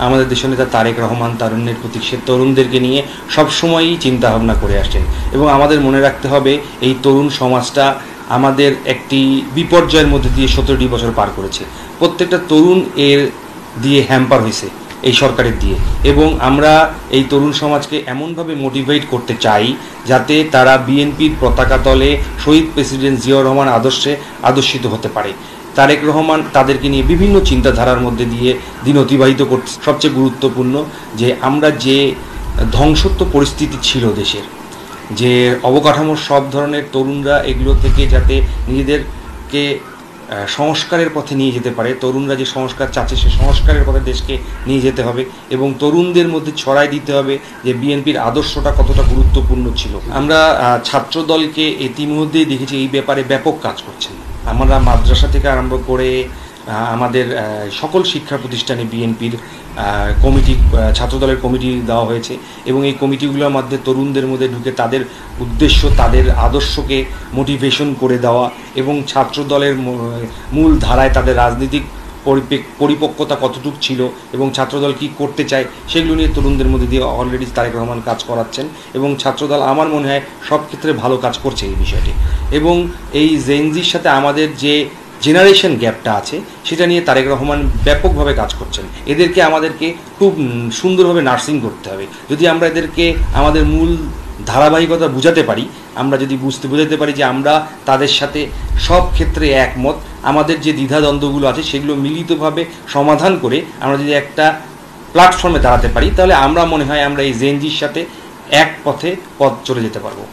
আমাদের দেশের নেতা তারেক রহমান তারুণ্যের প্রতীক, সে তরুণদেরকে নিয়ে সবসময়ই চিন্তা ভাবনা করে আসছেন এবং আমাদের মনে রাখতে হবে এই তরুণ সমাজটা আমাদের একটি বিপর্যয়ের মধ্যে দিয়ে 17টি বছর পার করেছে। প্রত্যেকটা তরুণ এর দিয়ে হ্যাম্পার হয়েছে এই সরকারের দিয়ে, এবং আমরা এই তরুণ সমাজকে এমনভাবে মোটিভেট করতে চাই যাতে তারা বিএনপির পতাকা তলে শহীদ প্রেসিডেন্ট জিয়াউর রহমান আদর্শে আদর্শিত হতে পারে। তারেক রহমান তাদেরকে নিয়ে বিভিন্ন চিন্তাধারার মধ্যে দিয়ে দিন অতিবাহিত করতে। সবচেয়ে গুরুত্বপূর্ণ যে আমরা যে ধ্বংসত্ব পরিস্থিতি ছিল দেশের, যে অবকাঠামোর সব ধরনের তরুণরা এগুলো থেকে যাতে নিজেদেরকে সংস্কারের পথে নিয়ে যেতে পারে, তরুণরা যে সংস্কার চাচ্ছে সে সংস্কারের পথে দেশকে নিয়ে যেতে হবে এবং তরুণদের মধ্যে ছড়াই দিতে হবে যে বিএনপির আদর্শটা কতটা গুরুত্বপূর্ণ ছিল। আমরা ছাত্রদলকে ইতিমধ্যেই দেখেছি এই ব্যাপারে ব্যাপক কাজ করছেন। আমরা মাদ্রাসা থেকে আরম্ভ করে আমাদের সকল শিক্ষা প্রতিষ্ঠানে বিএনপির কমিটি, ছাত্রদলের কমিটি দেওয়া হয়েছে এবং এই কমিটিগুলোর মধ্যে তরুণদের মধ্যে ঢুকে তাদের উদ্দেশ্য, তাদের আদর্শকে মোটিভেশন করে দেওয়া এবং ছাত্রদলের মূল ধারায় তাদের রাজনৈতিক পরিপক্কতা কতটুকু ছিল এবং ছাত্রদল কী করতে চায় সেগুলো নিয়ে তরুণদের মধ্যে দিয়ে অলরেডি তারেক রহমান কাজ করাচ্ছেন এবং ছাত্রদল আমার মনে হয় সব ক্ষেত্রে ভালো কাজ করছে এই বিষয়টি। এবং এই জেনজির সাথে আমাদের যে জেনারেশন গ্যাপটা আছে সেটা নিয়ে তারেক রহমান ব্যাপকভাবে কাজ করছেন। এদেরকে আমাদেরকে খুব সুন্দরভাবে নার্সিং করতে হবে। যদি আমরা এদেরকে আমাদের মূল ধারাবাহিকতা বুঝাতে পারি, আমরা যদি বোঝাতে পারি যে আমরা তাদের সাথে সব ক্ষেত্রে একমত, আমাদের যে দ্বিধাদ্বন্দ্বগুলো আছে সেগুলো মিলিতভাবে সমাধান করে আমরা যদি একটা প্ল্যাটফর্মে দাঁড়াতে পারি, তাহলে আমরা মনে হয় আমরা এই জেনজির সাথে এক পথে চলে যেতে পারবো।